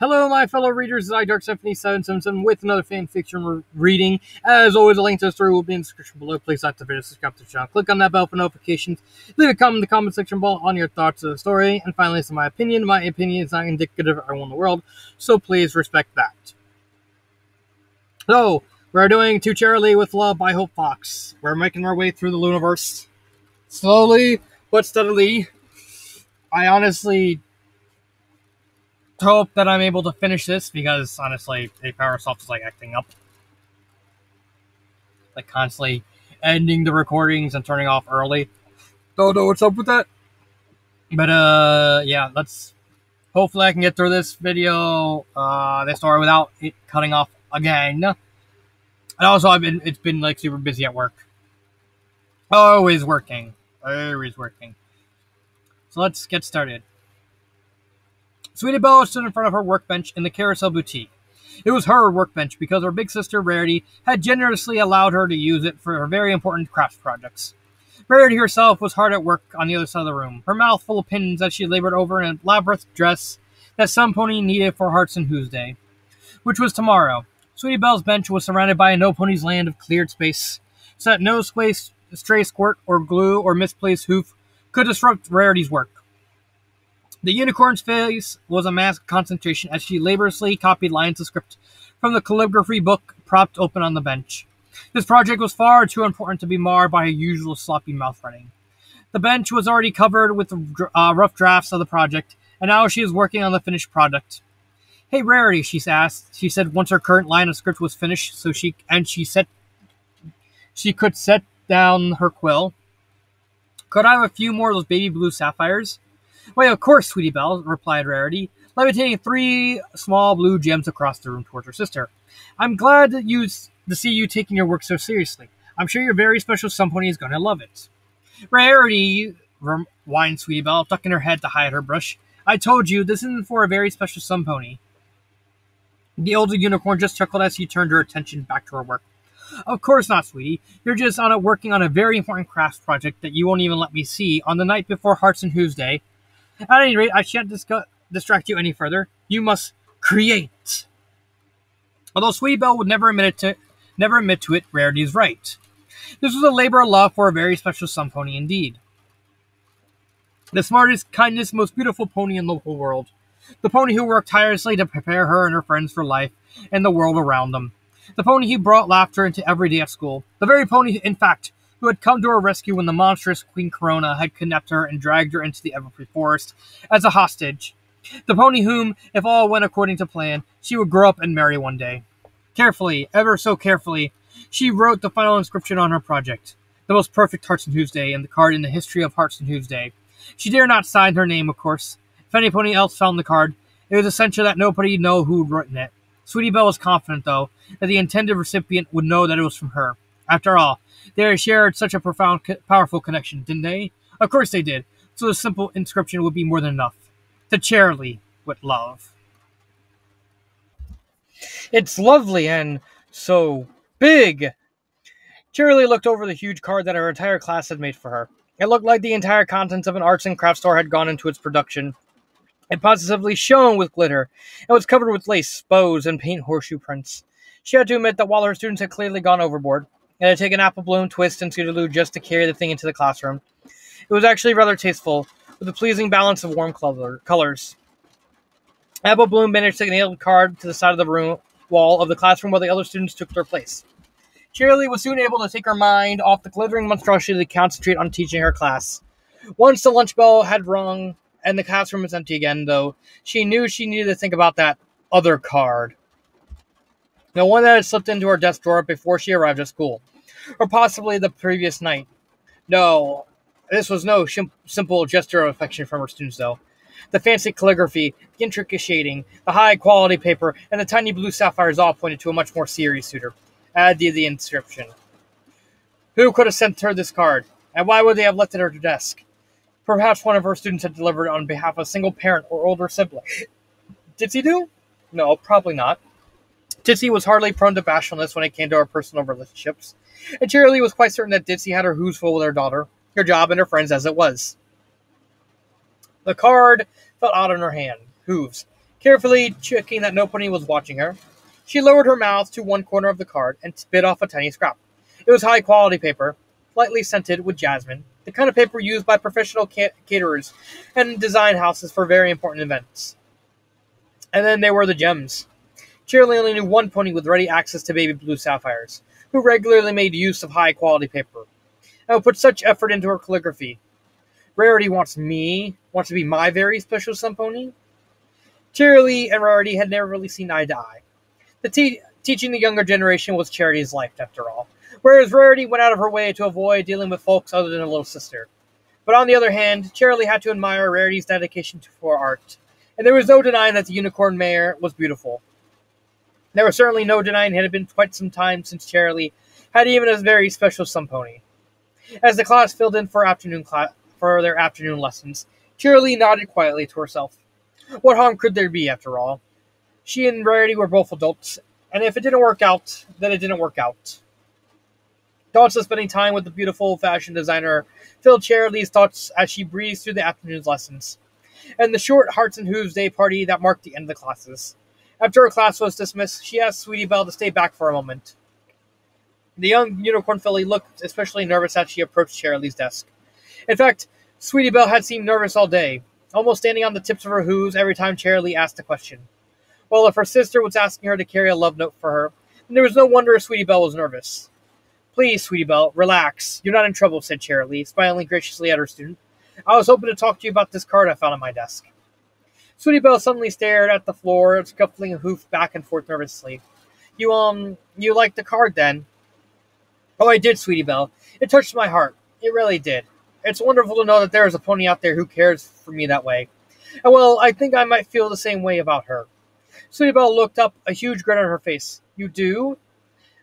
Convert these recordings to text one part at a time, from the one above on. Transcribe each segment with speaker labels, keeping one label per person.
Speaker 1: Hello, my fellow readers. It's iDark777 with another fan fiction reading. As always, a link to the story will be in the description below. Please like the video, subscribe to the channel, click on that bell for notifications, leave a comment in the comment section below on your thoughts of the story, and finally, this is my opinion. My opinion is not indicative of everyone in the world, so please respect that. So, we're doing To Cheerilee with Love by Hope Fox. We're making our way through the Luniverse. Slowly, but steadily. I honestly hope that I'm able to finish this because honestly, Powersoft is like acting up, like constantly ending the recordings and turning off early. Don't know what's up with that, but yeah, hopefully I can get through this video, this story without it cutting off again. And also, it's been like super busy at work, always working. So let's get started. Sweetie Belle stood in front of her workbench in the Carousel Boutique. It was her workbench because her big sister, Rarity, had generously allowed her to use it for her very important crafts projects. Rarity herself was hard at work on the other side of the room, her mouth full of pins as she labored over an elaborate dress that some pony needed for Hearts and Who's Day, which was tomorrow. Sweetie Belle's bench was surrounded by a no pony's land of cleared space, so that no stray squirt or glue or misplaced hoof could disrupt Rarity's work. The unicorn's face was a mask of concentration as she laboriously copied lines of script from the calligraphy book propped open on the bench. This project was far too important to be marred by her usual sloppy mouth-running. The bench was already covered with rough drafts of the project, and now she was working on the finished product. "Hey, Rarity," she said once her current line of script was finished, so she could set down her quill. "Could I have a few more of those baby blue sapphires?" "Why, of course, Sweetie Belle," replied Rarity, levitating 3 small blue gems across the room towards her sister. "I'm glad to see you taking your work so seriously. I'm sure your very special Sun Pony is going to love it." "Rarity," whined Sweetie Belle, ducking her head to hide her brush. "I told you, this isn't for a very special Sun Pony." The older unicorn just chuckled as she turned her attention back to her work. "Of course not, sweetie. You're just working on a very important crafts project that you won't even let me see on the night before Hearts and Who's Day. At any rate, I shan't distract you any further. You must create." Although Sweetie Belle would never admit to it, Rarity is right. This was a labor of love for a very special Sun Pony indeed. The smartest, kindest, most beautiful pony in the whole world. The pony who worked tirelessly to prepare her and her friends for life and the world around them. The pony who brought laughter into every day at school. The very pony, in fact, who had come to her rescue when the monstrous Queen Corona had kidnapped her and dragged her into the Everfree Forest as a hostage. The pony whom, if all went according to plan, she would grow up and marry one day. Carefully, ever so carefully, she wrote the final inscription on her project. The most perfect Hearts and Who's Day and the card in the history of Hearts and Who's Day. She dare not sign her name, of course. If any pony else found the card, it was essential that nobody know who had written it. Sweetie Belle was confident, though, that the intended recipient would know that it was from her. After all, they shared such a profound, powerful connection, didn't they? Of course they did, so the simple inscription would be more than enough. To Cheerilee, with love. It's lovely and so big. Cheerilee looked over the huge card that her entire class had made for her. It looked like the entire contents of an arts and crafts store had gone into its production. It positively shone with glitter, and was covered with lace, bows, and paint horseshoe prints. She had to admit that while her students had clearly gone overboard, it had taken Apple Bloom, Twist, and Scootaloo just to carry the thing into the classroom. It was actually rather tasteful, with a pleasing balance of warm colors. Apple Bloom managed to nail the card to the side of the wall of the classroom while the other students took their place. Cheerilee was soon able to take her mind off the glittering monstrosity to concentrate on teaching her class. Once the lunch bell had rung and the classroom was empty again, though, she knew she needed to think about that other card. The one that had slipped into her desk drawer before she arrived at school. Or possibly the previous night. No, this was no simple gesture of affection from her students, though. The fancy calligraphy, the intricate shading, the high-quality paper, and the tiny blue sapphires all pointed to a much more serious suitor. Add the inscription. Who could have sent her this card? And why would they have left it at her desk? Perhaps one of her students had delivered it on behalf of a single parent or older sibling. Ditsy do? No, probably not. Ditsy was hardly prone to bashfulness when it came to her personal relationships, and Cheerilee was quite certain that Ditsy had her hooves full with her daughter, her job, and her friends as it was. The card felt odd in her hand. Hooves. Carefully checking that nobody was watching her, she lowered her mouth to one corner of the card and spit off a tiny scrap. It was high-quality paper, lightly scented with jasmine, the kind of paper used by professional caterers and design houses for very important events. And then there were the gems. Cheerilee only knew one pony with ready access to baby blue sapphires, who regularly made use of high-quality paper, and would put such effort into her calligraphy. Rarity wants to be my very special sun pony. Cheerilee and Rarity had never really seen eye to eye. Teaching the younger generation was Charity's life, after all, whereas Rarity went out of her way to avoid dealing with folks other than her little sister. But on the other hand, Cheerilee had to admire Rarity's dedication for art, and there was no denying that the unicorn mare was beautiful. There was certainly no denying it had been quite some time since Cheerilee had even a very special sun pony. As the class filled in for their afternoon lessons, Cheerilee nodded quietly to herself. What harm could there be, after all? She and Rarity were both adults, and if it didn't work out, then it didn't work out. Thoughts of spending time with the beautiful fashion designer filled Cheerilee's thoughts as she breezed through the afternoon's lessons, and the short Hearts and Hooves Day party that marked the end of the classes. After her class was dismissed, she asked Sweetie Belle to stay back for a moment. The young unicorn filly looked especially nervous as she approached Cheerilee's desk. In fact, Sweetie Belle had seemed nervous all day, almost standing on the tips of her hooves every time Cheerilee asked a question. Well, if her sister was asking her to carry a love note for her, then there was no wonder Sweetie Belle was nervous. Please, Sweetie Belle, relax. You're not in trouble, said Cheerilee, smiling graciously at her student. I was hoping to talk to you about this card I found on my desk. Sweetie Belle suddenly stared at the floor, scuffling a hoof back and forth nervously. You liked the card, then? Oh, I did, Sweetie Belle. It touched my heart. It really did. It's wonderful to know that there is a pony out there who cares for me that way. And well, I think I might feel the same way about her. Sweetie Belle looked up, a huge grin on her face. You do?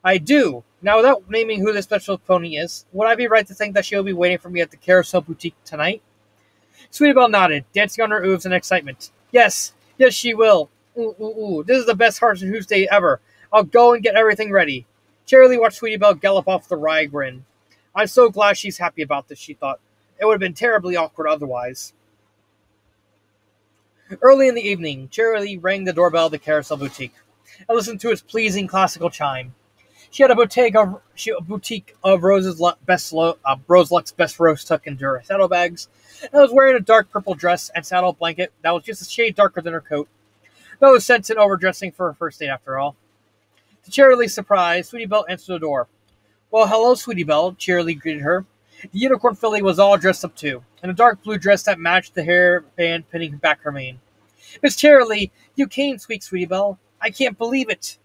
Speaker 1: I do. Now, without naming who this special pony is, would I be right to think that she'll be waiting for me at the Carousel Boutique tonight? Sweetie Belle nodded, dancing on her hooves in excitement. Yes, she will. Ooh. This is the best Hearts and Hooves Day ever. I'll go and get everything ready. Cheerilee watched Sweetie Belle gallop off the wry grin. I'm so glad she's happy about this, she thought. It would have been terribly awkward otherwise. Early in the evening, Cheerilee rang the doorbell of the Carousel Boutique and listened to its pleasing classical chime. She had a boutique of Rose Luck's best rose tuck and Dura saddlebags, and was wearing a dark purple dress and saddle blanket that was just a shade darker than her coat. No sense in overdressing for her first date, after all. To Cheerilee's surprise, Sweetie Belle answered the door. Well, hello, Sweetie Belle, Cheerilee greeted her. The unicorn filly was all dressed up, too, in a dark blue dress that matched the hairband pinning back her mane. Miss Cheerilee, you came, Sweetie Belle. I can't believe it.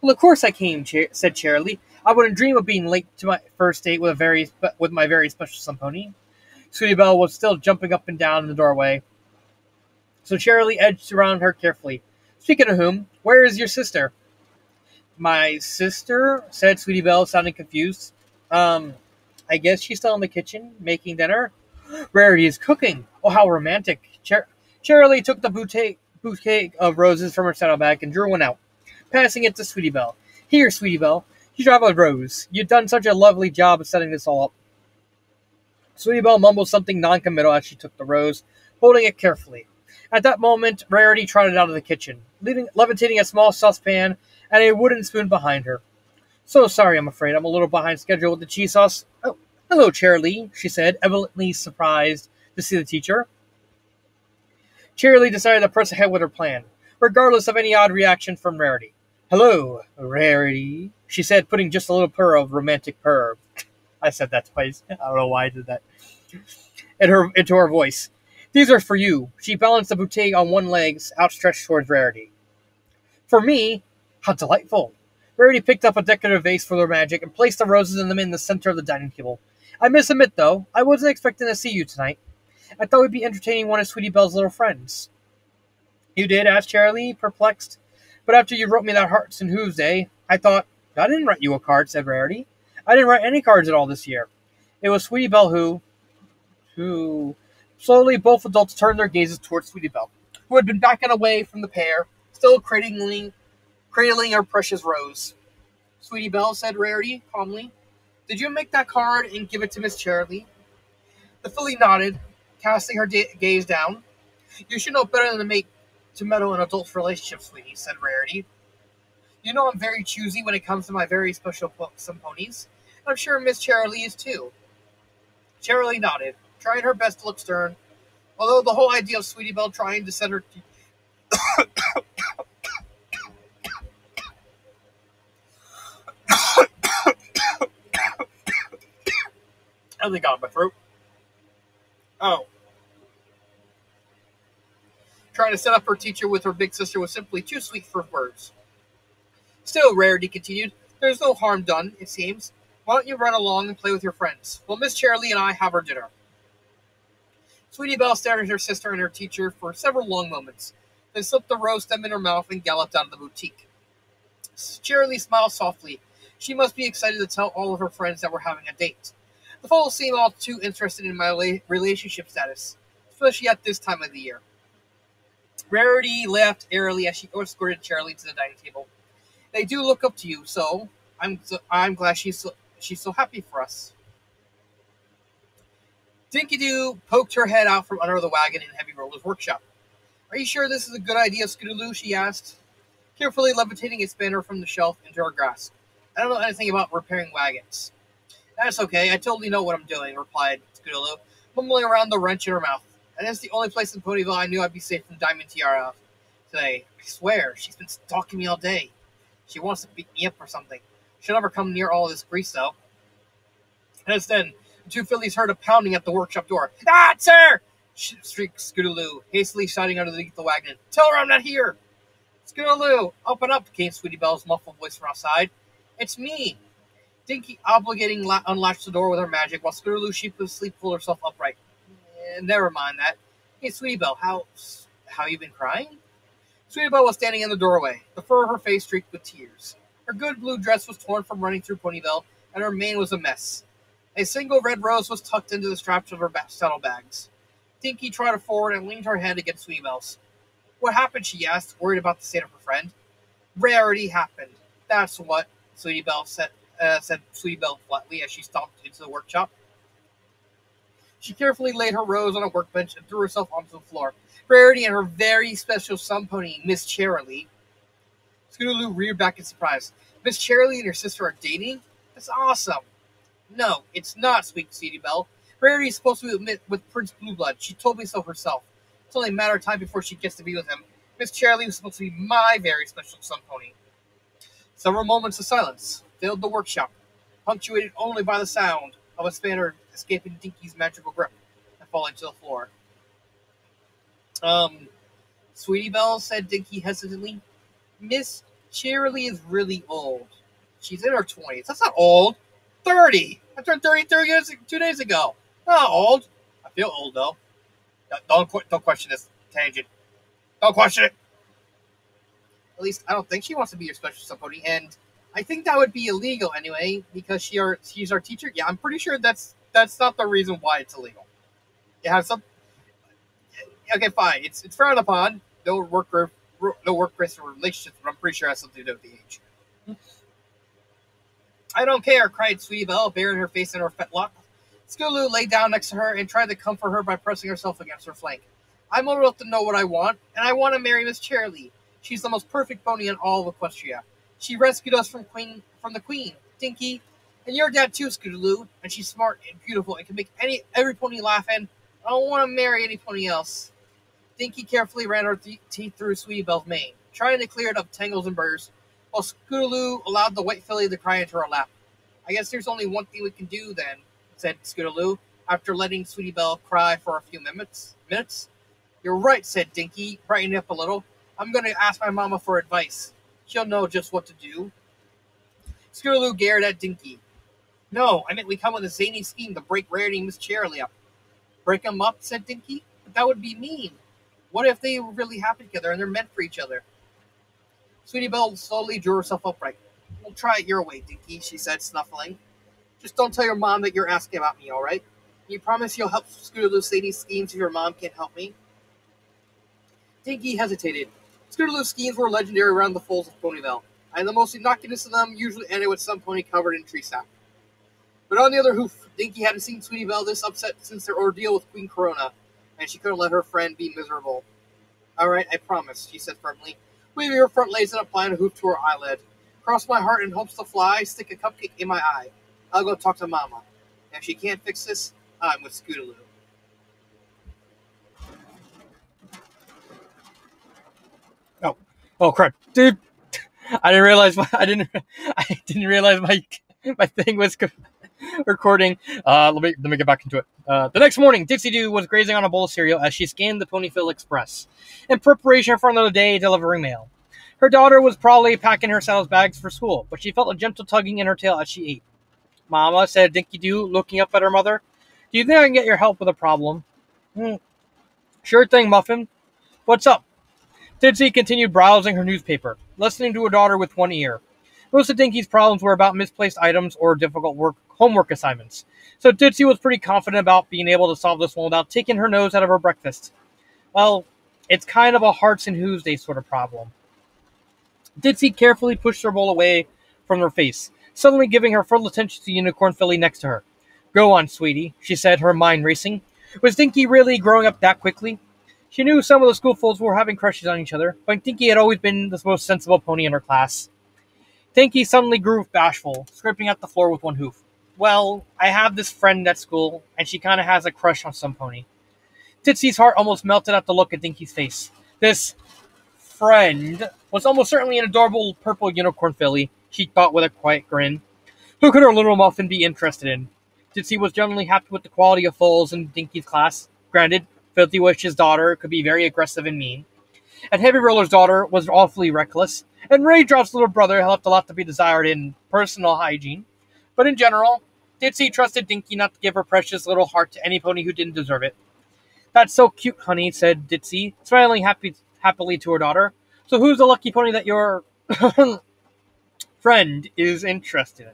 Speaker 1: Well, of course I came, said Cheerilee. I wouldn't dream of being late to my first date with my very special sun pony. Sweetie Belle was still jumping up and down in the doorway, so Cheerilee edged around her carefully. Speaking of whom, where is your sister? My sister? Said Sweetie Belle, sounding confused. I guess she's still in the kitchen, making dinner. Rarity is cooking. Oh, how romantic. Cheerilee took the bouquet of roses from her saddlebag and drew one out, passing it to Sweetie Belle. Here, Sweetie Belle, you have a rose. You've done such a lovely job of setting this all up. Sweetie Belle mumbled something non-committal as she took the rose, holding it carefully. At that moment, Rarity trotted out of the kitchen, levitating a small saucepan and a wooden spoon behind her. So sorry, I'm afraid. I'm a little behind schedule with the cheese sauce. Oh, hello, Cheerilee, she said, evidently surprised to see the teacher. Cheerilee decided to press ahead with her plan, regardless of any odd reaction from Rarity. Hello, Rarity, she said, putting just a little purr of romantic purr. I said that twice. I don't know why I did that. Into her voice. These are for you. She balanced the bouquet on one leg, outstretched towards Rarity. For me? How delightful. Rarity picked up a decorative vase for their magic and placed the roses in them in the center of the dining table. I must admit, though, I wasn't expecting to see you tonight. I thought we'd be entertaining one of Sweetie Belle's little friends. You did? Asked Cheerilee, perplexed. But after you wrote me that Hearts and Hooves Day, I thought, I didn't write you a card, said Rarity. I didn't write any cards at all this year. It was Sweetie Belle who... Slowly, both adults turned their gazes towards Sweetie Belle, who had been backing away from the pair, still cradling her precious rose. Sweetie Belle, said Rarity, calmly, did you make that card and give it to Miss Cheerilee? The filly nodded, casting her gaze down. You should know better than to make to meddle in adult relationships, sweetie, said Rarity. You know I'm very choosy when it comes to my very special some ponies. I'm sure Miss Cheerilee is too. Cheerilee nodded, trying her best to look stern, although the whole idea of Sweetie Belle trying to set her they got in my throat. Oh. Trying to set up her teacher with her big sister was simply too sweet for words. Still, Rarity continued, there's no harm done, it seems. Why don't you run along and play with your friends? While Miss Cheerilee and I have our dinner. Sweetie Belle stared at her sister and her teacher for several long moments, then slipped the rose stem in her mouth and galloped out of the boutique. Cheerilee smiled softly. She must be excited to tell all of her friends that we're having a date. The fellows seem all too interested in my relationship status, especially at this time of the year. Rarity laughed airily as she escorted Cheerilee to the dining table. They do look up to you, so I'm glad she's so happy for us. Dinky-Doo poked her head out from under the wagon in Heavy Roller's workshop. Are you sure this is a good idea, Scootaloo? She asked, carefully levitating a spanner from the shelf into her grasp. I don't know anything about repairing wagons. That's okay, I totally know what I'm doing, replied Scootaloo, mumbling around the wrench in her mouth. And that's the only place in Ponyville I knew I'd be safe from Diamond Tiara today. I swear, she's been stalking me all day. She wants to beat me up or something. She'll never come near all this grease, though. And just then, the two fillies heard a pounding at the workshop door. Ah, sir! Shrieked Scootaloo, hastily shouting underneath the wagon. Tell her I'm not here! Scootaloo, open up, came Sweetie Belle's muffled voice from outside. It's me. Dinky obligating unlatched the door with her magic, while Scootaloo sheepishly pulled herself upright. Never mind that. Hey, Sweetie Belle, how you been crying? Sweetie Belle was standing in the doorway, the fur of her face streaked with tears. Her good blue dress was torn from running through Ponyville, and her mane was a mess. A single red rose was tucked into the straps of her saddlebags. Dinky trotted forward and leaned her head against Sweetie Belle's. What happened, she asked, worried about the state of her friend. Rarity happened. That's what, Sweetie Belle said Sweetie Belle flatly as she stomped into the workshop. She carefully laid her rose on a workbench and threw herself onto the floor. Rarity and her very special sun pony, Miss Cheerilee. Scootaloo reared back in surprise. Miss Cheerilee and her sister are dating? That's awesome. No, it's not, Sweetie Belle. Rarity is supposed to be with Prince Blueblood. She told me so herself. It's only a matter of time before she gets to be with him. Miss Cheerilee was supposed to be my very special sun pony. Several moments of silence filled the workshop, punctuated only by the sound of a spanner escaping Dinky's magical grip and falling to the floor. Sweetie Belle, said Dinky hesitantly, Miss Cheerilee is really old. She's in her 20s. That's not old. 30. I turned 30 years 2 days ago. Not old. I feel old, though. Don't question this tangent. Don't question it. At least, I don't think she wants to be your special somebody, and I think that would be illegal anyway, because she's our teacher. Yeah, I'm pretty sure that's not the reason why it's illegal. You have some... Okay, fine. It's frowned upon. No workplace or relationships, but I'm pretty sure it has something to do with the age. I don't care, cried Sweetie Belle, burying her face in her fetlock. Scootaloo lay down next to her and tried to comfort her by pressing herself against her flank. I'm old enough to know what I want, and I want to marry Miss Cheerilee. She's the most perfect pony in all of Equestria. She rescued us from the Queen, Dinky, and your dad too, Scootaloo. And she's smart and beautiful and can make every pony laugh. And I don't want to marry any pony else. Dinky carefully ran her teeth through Sweetie Belle's mane, trying to clear it of tangles and burrs, while Scootaloo allowed the white filly to cry into her lap. I guess there's only one thing we can do then, said Scootaloo, after letting Sweetie Belle cry for a few minutes. You're right, said Dinky, brightening up a little. I'm going to ask my mama for advice. She'll know just what to do. Scootaloo glared at Dinky. No, I meant we come with a zany scheme to break Rarity and Miss Cheerilee up. Break them up, said Dinky? But that would be mean. What if they were really happy together and they're meant for each other? Sweetie Belle slowly drew herself upright. We'll try it your way, Dinky, she said, snuffling. Just don't tell your mom that you're asking about me, all right? You promise you'll help Scootaloo's zany schemes if your mom can't help me? Dinky hesitated. Scootaloo's schemes were legendary around the folds of Ponyville, and the most innocuous of them usually ended with some pony covered in tree sap. But on the other hoof, Dinky hadn't seen Sweetie Belle this upset since their ordeal with Queen Corona, and she couldn't let her friend be miserable. All right, I promise, she said firmly. Wave your front legs and apply a hoof to her eyelid. Cross my heart and hopes to fly, stick a cupcake in my eye. I'll go talk to Mama. If she can't fix this, I'm with Scootaloo. Oh, oh crap, dude! I didn't realize I didn't realize my thing was recording. Let me get back into it. The next morning, Dixie Doo was grazing on a bowl of cereal as she scanned the Ponyville Express in preparation for another day delivering mail. Her daughter was probably packing her saddle's bags for school, but she felt a gentle tugging in her tail as she ate. Mama, said Dinky Doo, looking up at her mother. Do you think I can get your help with a problem? Sure thing, Muffin. What's up? Ditsy continued browsing her newspaper, listening to her daughter with one ear. Most of Dinky's problems were about misplaced items or difficult homework assignments, so Ditsy was pretty confident about being able to solve this one without taking her nose out of her breakfast. Well, it's kind of a hearts and who's day sort of problem. Ditsy carefully pushed her bowl away from her face, suddenly giving her full attention to the unicorn filly next to her. Go on, sweetie, she said, her mind racing. Was Dinky really growing up that quickly? She knew some of the schoolfellows were having crushes on each other, but Dinky had always been the most sensible pony in her class. Dinky suddenly grew bashful, scraping at the floor with one hoof. Well, I have this friend at school, and she kind of has a crush on some pony. Ditsy's heart almost melted at the look at Dinky's face. This friend was almost certainly an adorable purple unicorn filly, she thought with a quiet grin. Who could her little muffin be interested in? Ditsy was generally happy with the quality of foals in Dinky's class. Granted, Filthy Wish's daughter could be very aggressive and mean, and Heavy Roller's daughter was awfully reckless, and Raindrop's little brother left a lot to be desired in personal hygiene. But in general, Ditsy trusted Dinky not to give her precious little heart to any pony who didn't deserve it. That's so cute, honey, said Ditsy, smiling happily to her daughter. So who's the lucky pony that your friend is interested in?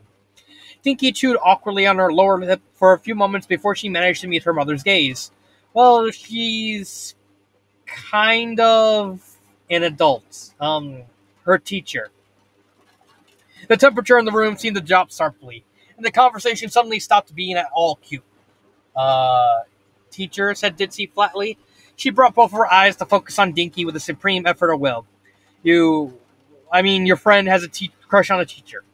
Speaker 1: Dinky chewed awkwardly on her lower lip for a few moments before she managed to meet her mother's gaze. Well, she's kind of an adult. Her teacher. The temperature in the room seemed to drop sharply, and the conversation suddenly stopped being at all cute. Teacher, said Ditsy flatly. She brought both of her eyes to focus on Dinky with a supreme effort of will. Your friend has a crush on a teacher.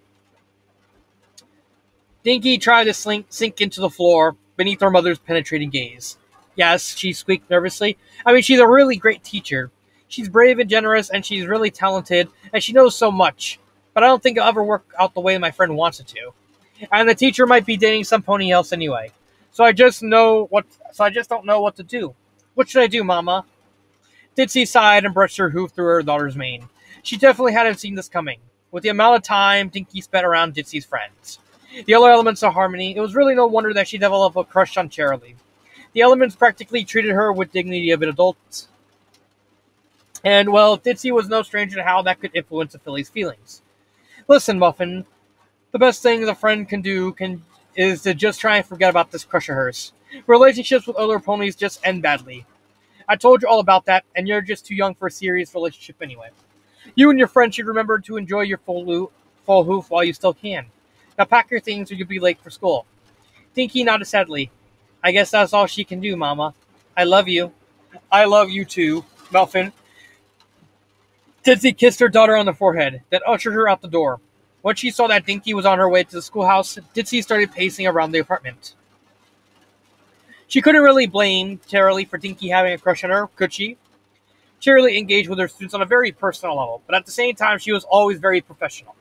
Speaker 1: Dinky tried to sink into the floor beneath her mother's penetrating gaze. Yes, she squeaked nervously. She's a really great teacher. She's brave and generous, and she's really talented, and she knows so much. But I don't think it'll ever work out the way my friend wants it to. And the teacher might be dating some pony else anyway. So I just don't know what to do. What should I do, Mama? Ditsy sighed and brushed her hoof through her daughter's mane. She definitely hadn't seen this coming. With the amount of time Dinky spent around Ditsy's friends, the other elements of harmony, it was really no wonder that she developed a crush on Cheerilee. The elements practically treated her with dignity of an adult. And, well, Ditsy was no stranger to how that could influence a filly's feelings. Listen, Muffin, the best thing a friend can do is to just try and forget about this crush of hers. Relationships with other ponies just end badly. I told you all about that, and you're just too young for a serious relationship anyway. You and your friend should remember to enjoy your full hoof while you still can. Now pack your things or you'll be late for school. Dinky nodded sadly. I guess that's all she can do, Mama. I love you. I love you too, Muffin. Ditsy kissed her daughter on the forehead, then ushered her out the door. Once she saw that Dinky was on her way to the schoolhouse, Ditsy started pacing around the apartment. She couldn't really blame Cheerilee for Dinky having a crush on her, could she? Cheerilee engaged with her students on a very personal level, but at the same time she was always very professional.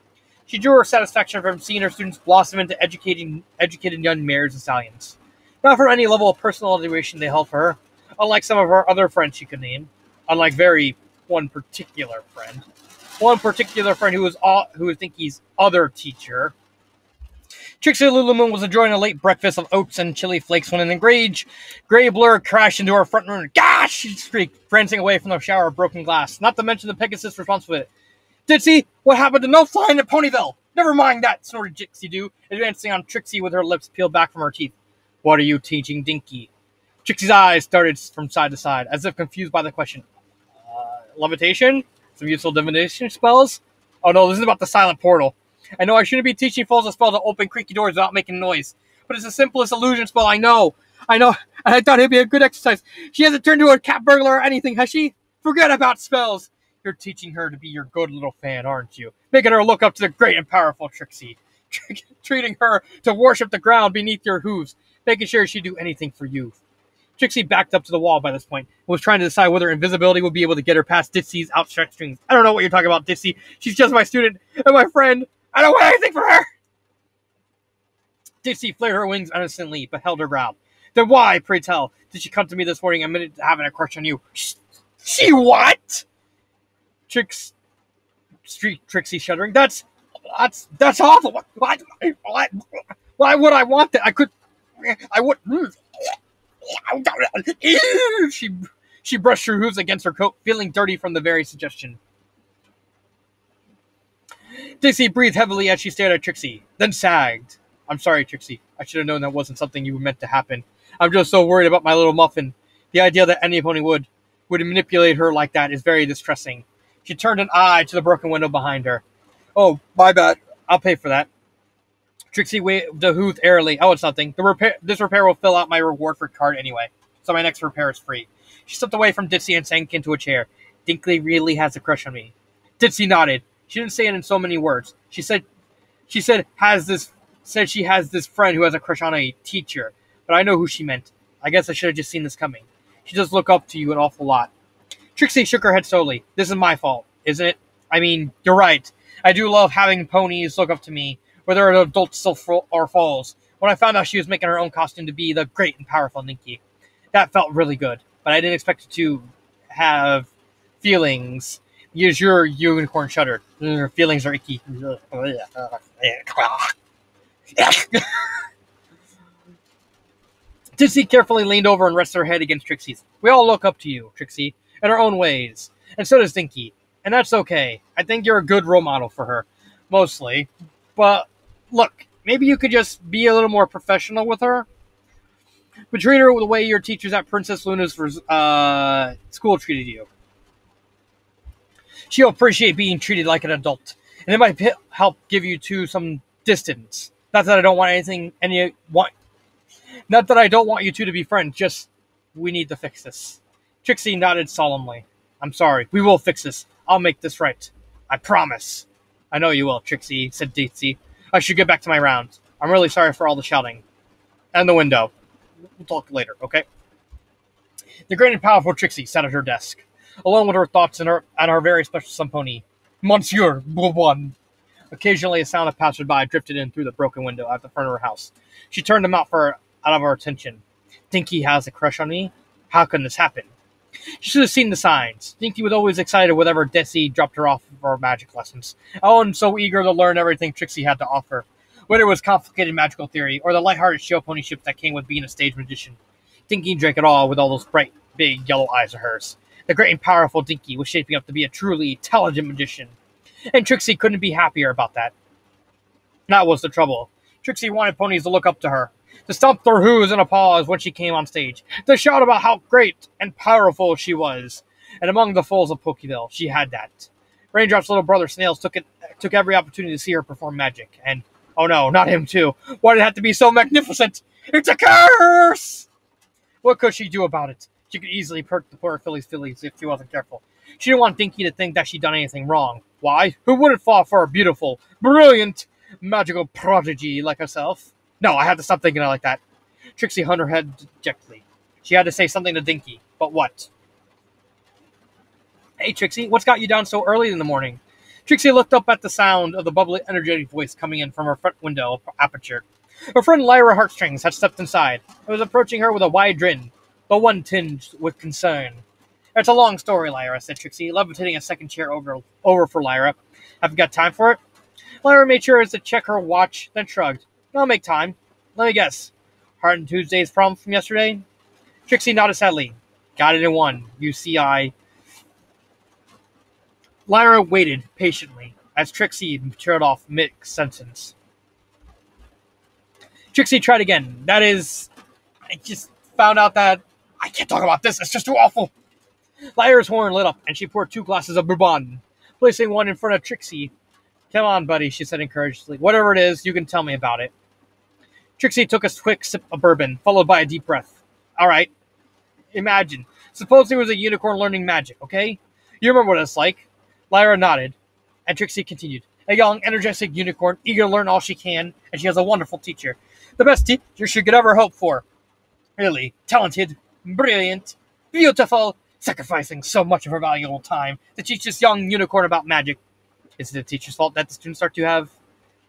Speaker 1: She drew her satisfaction from seeing her students blossom into educated young mares and stallions. Not from any level of personal adoration they held for her, unlike some of her other friends she could name. Unlike one particular friend. One particular friend who was Dinky's other teacher. Trixie Lulumoon was enjoying a late breakfast of oats and chili flakes when an enraged gray blur crashed into her front room. Gosh! She shrieked, prancing away from the shower of broken glass, not to mention the Pegasus responsible for it. Ditsy, what happened to no flying at Ponyville? Never mind that, snorted Dixie Doo, advancing on Trixie with her lips peeled back from her teeth. What are you teaching Dinky? Trixie's eyes darted from side to side, as if confused by the question. Levitation? Some useful divination spells? Oh no, this is about the silent portal. I know I shouldn't be teaching fools a spell to open creaky doors without making noise, but it's the simplest illusion spell I know, and I thought it'd be a good exercise. She hasn't turned into a cat burglar or anything, has she? Forget about spells! You're teaching her to be your good little fan, aren't you? Making her look up to the great and powerful Trixie. Treating her to worship the ground beneath your hooves. Making sure she'd do anything for you. Trixie backed up to the wall by this point and was trying to decide whether invisibility would be able to get her past Ditsy's outstretched strings. I don't know what you're talking about, Ditsy. She's just my student and my friend. I don't want anything for her! Ditsy flared her wings innocently, but held her ground. Then why, pray tell, did she come to me this morning admitted to having a crush on you? She what? Trixie shuddering. That's awful. Why would I want that? I would. She brushed her hooves against her coat, feeling dirty from the very suggestion. Ditsy breathed heavily as she stared at Trixie, then sagged. I'm sorry, Trixie. I should have known that wasn't something you meant to happen. I'm just so worried about my little muffin. The idea that any pony would manipulate her like that is very distressing. She turned an eye to the broken window behind her. Oh, my bad. I'll pay for that. Trixie waved the hoof airily. Oh, it's nothing. This repair will fill out my reward for card anyway, so my next repair is free. She slipped away from Ditsy and sank into a chair. Dinkley really has a crush on me. Ditsy nodded. She didn't say it in so many words. She said she has this friend who has a crush on a teacher, but I know who she meant. I guess I should have just seen this coming. She does look up to you an awful lot. Trixie shook her head slowly. This is my fault, isn't it? I mean, you're right. I do love having ponies look up to me, whether they're adults or foals. When I found out she was making her own costume to be the great and powerful Ninky, that felt really good. But I didn't expect it to have feelings. Use your unicorn shuddered. Her feelings are icky. Ditsy carefully leaned over and rested her head against Trixie's. We all look up to you, Trixie, in our own ways. And so does Dinky. And that's okay. I think you're a good role model for her. Mostly. But, look, maybe you could just be a little more professional with her. But treat her the way your teachers at Princess Luna's school treated you. She'll appreciate being treated like an adult. And it might help give you two some distance. Not that I don't want you two to be friends, just we need to fix this. Trixie nodded solemnly. I'm sorry. We will fix this. I'll make this right. I promise. I know you will, Trixie, said Ditsy. I should get back to my rounds. I'm really sorry for all the shouting. And the window. We'll talk later, okay? The great and powerful Trixie sat at her desk, alone with her thoughts and her very special son pony, Monsieur Bourbon. Occasionally, a sound of passersby drifted in through the broken window at the front of her house. She turned them out of her attention. Dinky has a crush on me? How can this happen? She should have seen the signs. Dinky was always excited whenever Ditsy dropped her off for her magic lessons. Ellen so eager to learn everything Trixie had to offer, whether it was complicated magical theory or the lighthearted show ponyship that came with being a stage magician. Dinky drank it all with all those bright, big yellow eyes of hers. The great and powerful Dinky was shaping up to be a truly intelligent magician, and Trixie couldn't be happier about that. That was the trouble. Trixie wanted ponies to look up to her, to stomp their hooves in applause when she came on stage, to shout about how great and powerful she was. And among the foals of Pokeville, she had that. Raindrop's little brother Snails took every opportunity to see her perform magic, and oh no, not him too. Why did it have to be so magnificent? It's a curse! What could she do about it? She could easily hurt the poor filly's feelings if she wasn't careful. She didn't want Dinky to think that she'd done anything wrong. Why? Who wouldn't fall for a beautiful, brilliant, magical prodigy like herself? No, I had to stop thinking like that. Trixie hung her head dejectedly. She had to say something to Dinky, but what? Hey, Trixie, what's got you down so early in the morning? Trixie looked up at the sound of the bubbly, energetic voice coming in from her front window aperture. Her friend Lyra Heartstrings had stepped inside and was approaching her with a wide grin, but one tinged with concern. It's a long story, Lyra, said Trixie, levitating a second chair over for Lyra. Have you got time for it? Lyra made sure to check her watch, then shrugged. I'll make time. Let me guess. Heart and Tuesday's problem from yesterday? Trixie nodded sadly. Got it in one. You see, Lyra waited patiently as Trixie trailed off mid-sentence. Trixie tried again. That is, I just found out that I can't talk about this. It's just too awful. Lyra's horn lit up, and she poured 2 glasses of bourbon, placing one in front of Trixie. Come on, buddy, she said encouragingly. Whatever it is, you can tell me about it. Trixie took a quick sip of bourbon, followed by a deep breath. All right. Imagine Suppose there was a unicorn learning magic, okay? You remember what it's like. Lyra nodded, and Trixie continued. A young, energetic unicorn, eager to learn all she can, and she has a wonderful teacher. The best teacher she could ever hope for. Really talented, brilliant, beautiful, sacrificing so much of her valuable time to teach this young unicorn about magic. Is it the teacher's fault that the students start to have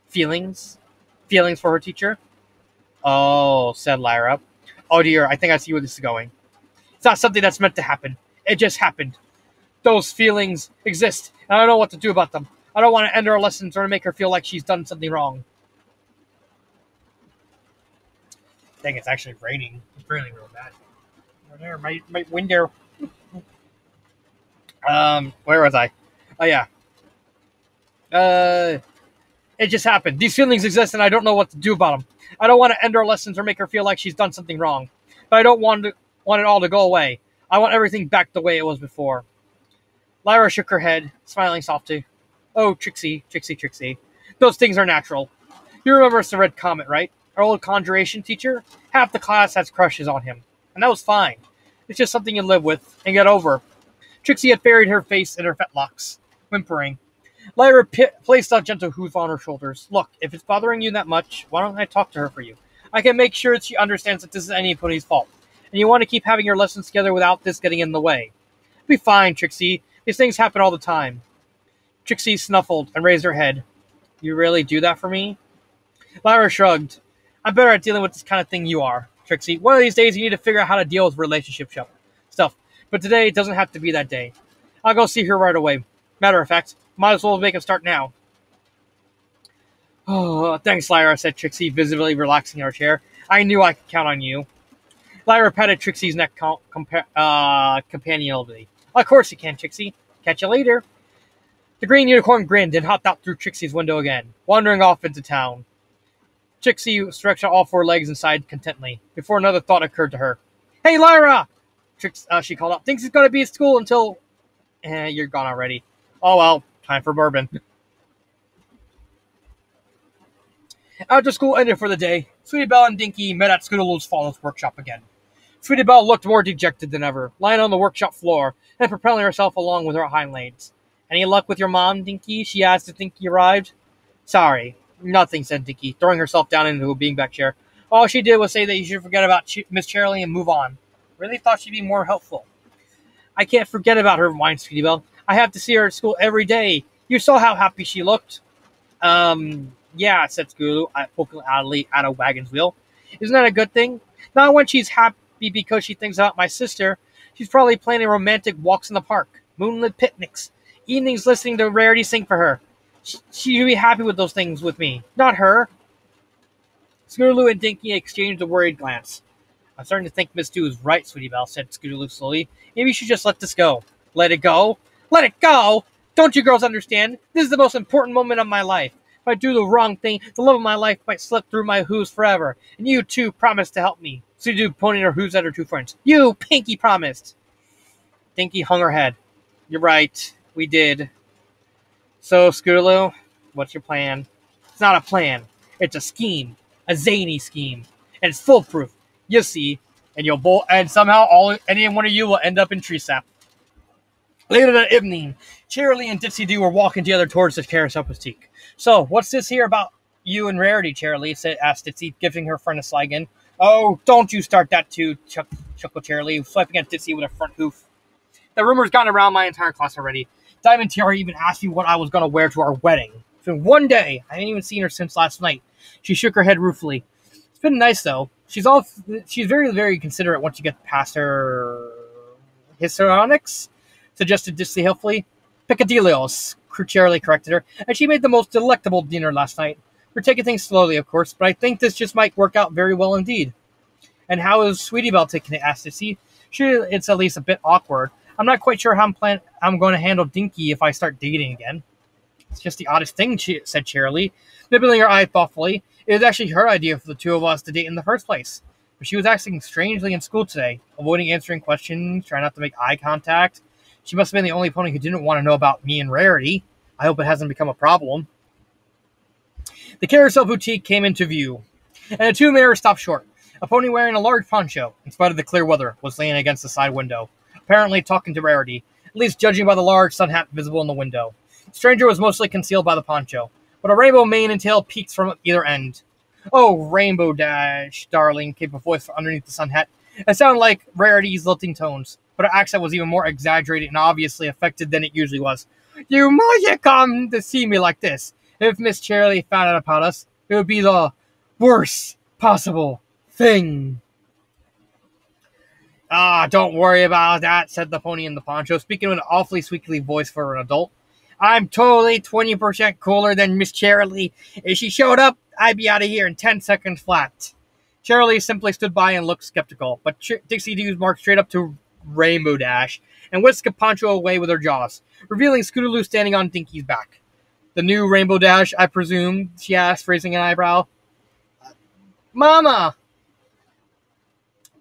Speaker 1: feelings? Feelings for her teacher? Oh, said Lyra. Oh dear, I think I see where this is going. It's not something that's meant to happen. It just happened. Those feelings exist, and I don't know what to do about them. I don't want to end her lessons or make her feel like she's done something wrong. Dang, it's actually raining. It's raining real bad. Over there, my window. Where was I? Oh yeah. It just happened. These feelings exist, and I don't know what to do about them. I don't want to end her lessons or make her feel like she's done something wrong. But I don't want it all to go away. I want everything back the way it was before. Lyra shook her head, smiling softly. Oh, Trixie. Those things are natural. You remember the Red Comet, right? Our old conjuration teacher? Half the class has crushes on him. And that was fine. It's just something you live with and get over. Trixie had buried her face in her fetlocks, whimpering. Lyra placed a gentle hoof on her shoulders. Look, if it's bothering you that much, why don't I talk to her for you? I can make sure that she understands that this is anybody's fault. And you want to keep having your lessons together without this getting in the way. Be fine, Trixie. These things happen all the time. Trixie snuffled and raised her head. You really do that for me? Lyra shrugged. I'm better at dealing with this kind of thing you are, Trixie. One of these days you need to figure out how to deal with relationship stuff. But today it doesn't have to be that day. I'll go see her right away. Matter of fact, might as well make a start now. Oh, thanks, Lyra, said Trixie, visibly relaxing in her chair. I knew I could count on you. Lyra patted Trixie's neck companionably. Of course you can, Trixie. Catch you later. The green unicorn grinned and hopped out through Trixie's window again, wandering off into town. Trixie stretched out all four legs and sighed contently, before another thought occurred to her. Hey, Lyra! She called out. Thinks he's going to be at school until... you're gone already. Oh well, time for bourbon. After school ended for the day, Sweetie Belle and Dinky met at Scootaloo's father's workshop again. Sweetie Belle looked more dejected than ever, lying on the workshop floor and propelling herself along with her hind legs. Any luck with your mom, Dinky? She asked as Dinky arrived. Sorry, nothing, said Dinky, throwing herself down into a beanbag chair. All she did was say that you should forget about Miss Cheerilee and move on. Really thought she'd be more helpful. I can't forget about her, whined Sweetie Belle. I have to see her at school every day. You saw how happy she looked. Yeah, said Scootaloo, poking oddly at a wagon's wheel. Isn't that a good thing? Not when she's happy because she thinks about my sister. She's probably planning romantic walks in the park, moonlit picnics, evenings listening to Rarity sing for her. She'd be happy with those things with me, not her. Scootaloo and Dinky exchanged a worried glance. I'm starting to think Miss Dew is right, Sweetie Belle, said Scootaloo slowly. Maybe you should just let this go. Let it go? Let it go? Don't you girls understand? This is the most important moment of my life. If I do the wrong thing, the love of my life might slip through my hooves forever. And you, too, promised to help me. Sweetie Dew pointed her hooves at her two friends. You, Pinky, promised. Dinky hung her head. You're right. We did. So, Scootaloo, what's your plan? It's not a plan. It's a scheme. A zany scheme. And it's foolproof. You'll see. And somehow any one of you will end up in tree sap. Later that evening, Cheerilee and Ditsy Doo were walking together towards the Carousel Boutique. So, what's this here about you and Rarity, Cheerilee? Asked Ditsy, giving her friend a sly grin. Oh, don't you start that too, chuckled Cheerilee, swiping at Ditsy with a front hoof. The rumor's gotten around my entire class already. Diamond Tiara even asked me what I was going to wear to our wedding. It's been one day. I ain't even seen her since last night. She shook her head ruefully. It's been nice, though. She's very, very considerate once you get past her histrionics, suggested Ditsy helpfully. Picadillos, Cheerilee corrected her, and she made the most delectable dinner last night. We're taking things slowly, of course, but I think this just might work out very well indeed. And how is Sweetie Belle taking it? Asked Ditsy. Sure, it's at least a bit awkward. I'm not quite sure how I'm going to handle Dinky if I start dating again. It's just the oddest thing, said Cheerilee, nibbling her eye thoughtfully. It was actually her idea for the two of us to date in the first place. But she was acting strangely in school today, avoiding answering questions, trying not to make eye contact. She must have been the only pony who didn't want to know about me and Rarity. I hope it hasn't become a problem. The Carousel Boutique came into view, and the two mares stopped short. A pony wearing a large poncho, in spite of the clear weather, was laying against the side window. apparently talking to Rarity, at least judging by the large sun hat visible in the window. The stranger was mostly concealed by the poncho, but a rainbow mane and tail peeked from either end. "Oh, Rainbow Dash, darling," came a voice from underneath the sun hat. It sounded like Rarity's lilting tones, but her accent was even more exaggerated and obviously affected than it usually was. "You mustn't come to see me like this. If Miss Cheerilee found out about us, it would be the worst possible thing." "Ah, don't worry about that," said the pony in the poncho, speaking with an awfully squeaky voice for an adult. "I'm totally 20% cooler than Miss Cheerilee. If she showed up, I'd be out of here in 10 seconds flat." Cheerilee simply stood by and looked skeptical, but Dixie Dews marched straight up to Rainbow Dash and whisked Poncho away with her jaws, revealing Scootaloo standing on Dinky's back. "The new Rainbow Dash, I presume?" she asked, raising an eyebrow. "Mama!"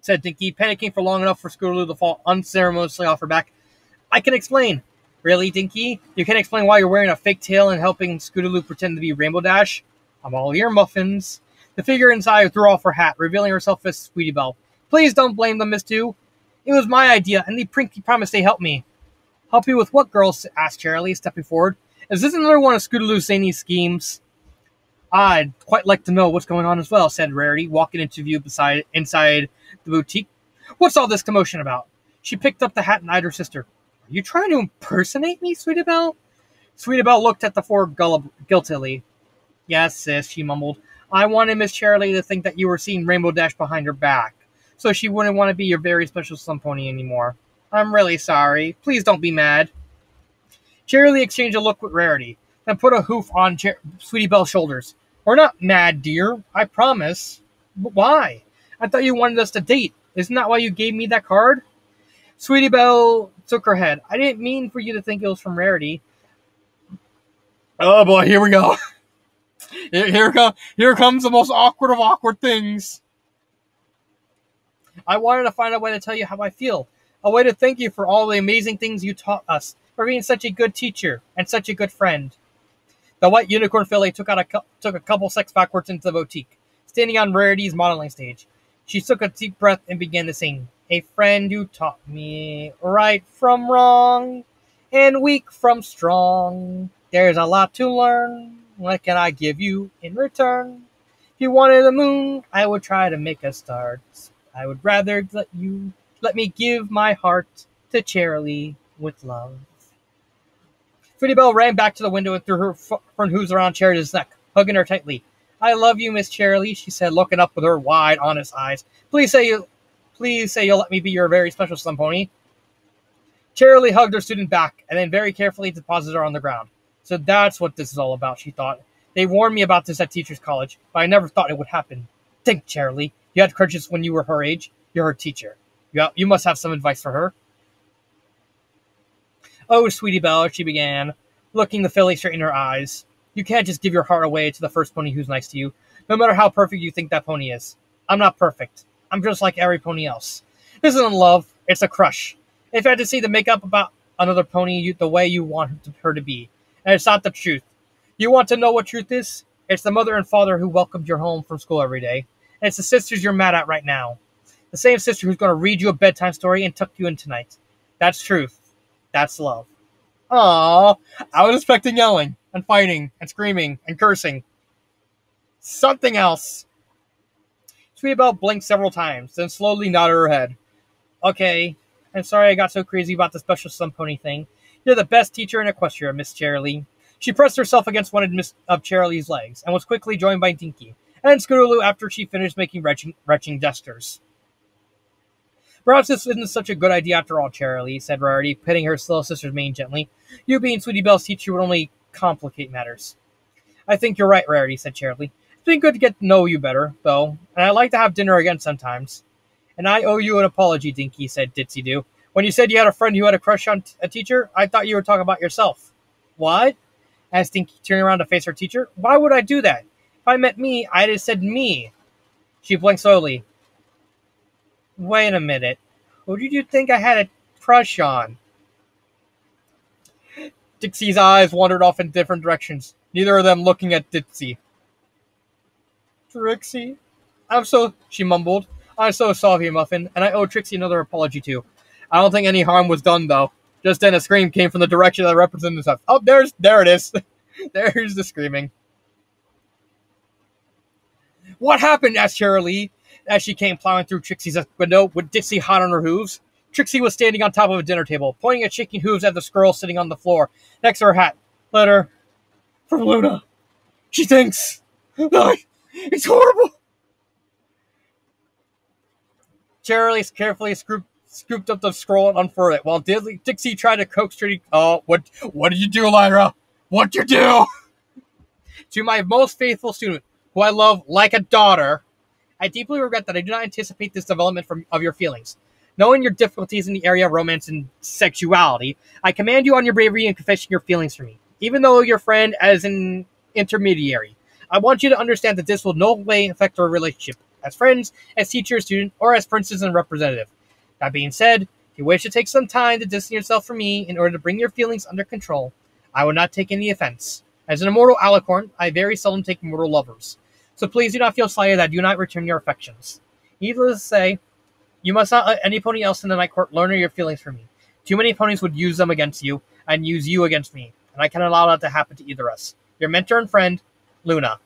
Speaker 1: said Dinky, panicking for long enough for Scootaloo to fall unceremoniously off her back. "I can explain." "Really, Dinky? You can't explain why you're wearing a fake tail and helping Scootaloo pretend to be Rainbow Dash?" "I'm all ear muffins." The figure inside threw off her hat, revealing herself as Sweetie Belle. "Please don't blame them, Miss Two. It was my idea, and they promised they'd help me." "Help you with what, girls?" asked Cheerilee, stepping forward. "Is this another one of Scootaloo's zany schemes?" "I'd quite like to know what's going on as well," said Rarity, walking into view inside the boutique. "What's all this commotion about?" She picked up the hat and eyed her sister. "Are you trying to impersonate me, Sweetie Belle?" Sweetie Belle looked at the four guiltily. "Yes, sis," she mumbled. "I wanted Miss Cheerilee to think that you were seeing Rainbow Dash behind her back, so she wouldn't want to be your very special slum pony anymore. I'm really sorry. Please don't be mad." Cheerilee exchanged a look with Rarity, then put a hoof on Sweetie Belle's shoulders. "We're not mad, dear. I promise." "But why? I thought you wanted us to date. Isn't that why you gave me that card?" Sweetie Belle shook her head. "I didn't mean for you to think it was from Rarity." Oh boy, here we go. Here comes the most awkward of awkward things. "I wanted to find a way to tell you how I feel. A way to thank you for all the amazing things you taught us, for being such a good teacher and such a good friend." The white unicorn filly took a couple steps backwards into the boutique, standing on Rarity's modeling stage. She took a deep breath and began to sing. "A friend who taught me right from wrong and weak from strong. There's a lot to learn. What can I give you in return? If you wanted the moon, I would try to make a start. I would rather let me give my heart to Cheerilee with love." Sweetie Belle ran back to the window and threw her front hooves around Cheerilee's neck, hugging her tightly. "I love you, Miss Cheerilee," she said, looking up with her wide, honest eyes. Please say you'll let me be your very special slum pony." Cheerilee hugged her student back, and then very carefully deposited her on the ground. "So that's what this is all about," she thought. "They warned me about this at Teachers College, but I never thought it would happen. Think, Cheerilee. You had crutches when you were her age. You're her teacher. You must have some advice for her." "Oh, Sweetie Belle," she began, looking the filly straight in her eyes. "You can't just give your heart away to the first pony who's nice to you, no matter how perfect you think that pony is. I'm not perfect. I'm just like every pony else. This isn't love. It's a crush. If you had to see the makeup about another pony the way you want her to be, and it's not the truth. You want to know what truth is? It's the mother and father who welcomed you home from school every day, and it's the sisters you're mad at right now. The same sister who's going to read you a bedtime story and tuck you in tonight. That's truth. That's love." Aww, I was expecting yelling, and fighting, and screaming, and cursing. Something else. Sweetie Belle blinked several times, then slowly nodded her head. "Okay, I'm sorry I got so crazy about the special slum pony thing. You're the best teacher in Equestria, Miss Cheerilee." She pressed herself against one of Cheerilee's legs, and was quickly joined by Dinky, and then Scootaloo after she finished making retching gestures. "Perhaps this isn't such a good idea after all, Cheerilee," said Rarity, petting her little sister's mane gently. "You being Sweetie Belle's teacher would only complicate matters." "I think you're right, Rarity," said Cheerilee. "It's been good to get to know you better, though, and I'd like to have dinner again sometimes." "And I owe you an apology, Dinky," said Ditsy Doo. "When you said you had a friend who had a crush on a teacher, I thought you were talking about yourself." "What?" asked Dinky, turning around to face her teacher. "Why would I do that? If I meant me, I'd have said me." She blinked slowly. "Wait a minute. Who did you think I had a crush on?" Dixie's eyes wandered off in different directions, neither of them looking at Ditsy. "Trixie? She mumbled. "I'm so sorry, Muffin, and I owe Trixie another apology too. I don't think any harm was done, though. Just then, a scream came from the direction of the representative. Oh, there it is. There's the screaming. What happened? Asked Cheerilee as she came plowing through Trixie's window with Dixie hot on her hooves. Trixie was standing on top of a dinner table, pointing at shaking hooves at the squirrel sitting on the floor next to her hat. Letter from Luna. She thinks it's horrible. Cheerilee carefully scooped up the scroll and unfurled it, while Dixie tried to coax Trixie. Oh, what did you do, Lyra? What'd you do? To my most faithful student, who I love like a daughter, I deeply regret that I do not anticipate this development of your feelings. Knowing your difficulties in the area of romance and sexuality, I commend you on your bravery in confessing your feelings for me, even though your friend as an intermediary. I want you to understand that this will no way affect our relationship, as friends, as teacher, student, or as princess and representative. That being said, if you wish to take some time to distance yourself from me in order to bring your feelings under control, I will not take any offense. As an immortal alicorn, I very seldom take mortal lovers. So please do not feel slighted that I do not return your affections. Needless to say, you must not let any pony else in the Night Court learn your feelings for me. Too many ponies would use them against you, and use you against me, and I cannot allow that to happen to either of us. Your mentor and friend, Luna.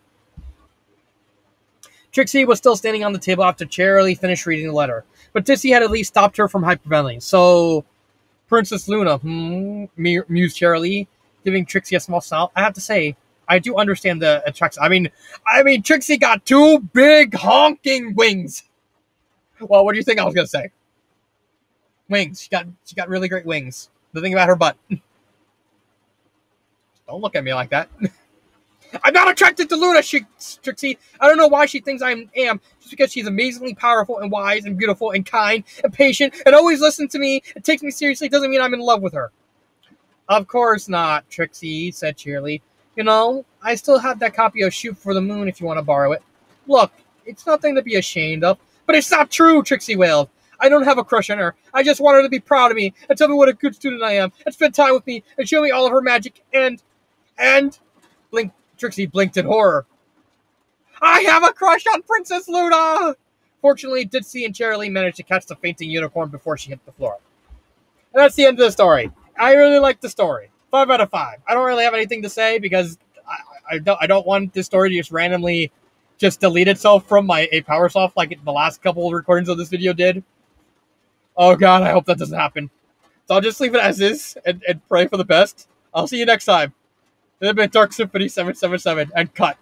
Speaker 1: Trixie was still standing on the table after Cheerilee finished reading the letter, but Dixie had at least stopped her from hyperventilating. So, Princess Luna, mused Cheerilee, giving Trixie a small smile. I have to say, I do understand the attraction. I mean, Trixie got two big honking wings. Well, what do you think I was gonna say? Wings. She got really great wings. The thing about her butt. Don't look at me like that. I'm not attracted to Luna, Trixie. I don't know why she thinks I am. Just because she's amazingly powerful and wise and beautiful and kind and patient and always listens to me and takes me seriously doesn't mean I'm in love with her. Of course not, Trixie, said Cheerilee. You know, I still have that copy of Shoot for the Moon if you want to borrow it. Look, it's nothing to be ashamed of. But it's not true, Trixie wailed. I don't have a crush on her. I just want her to be proud of me and tell me what a good student I am and spend time with me and show me all of her magic and... Trixie blinked in horror. I have a crush on Princess Luna! Fortunately, Ditsy and Cheerilee managed to catch the fainting unicorn before she hit the floor. And that's the end of the story. I really like the story. 5 out of 5. I don't really have anything to say because I don't want this story to just randomly just delete itself from my PowerSoft like the last couple of recordings of this video did. Oh god, I hope that doesn't happen. So I'll just leave it as is and pray for the best. I'll see you next time. This has been Dark Symphony 777 and cut.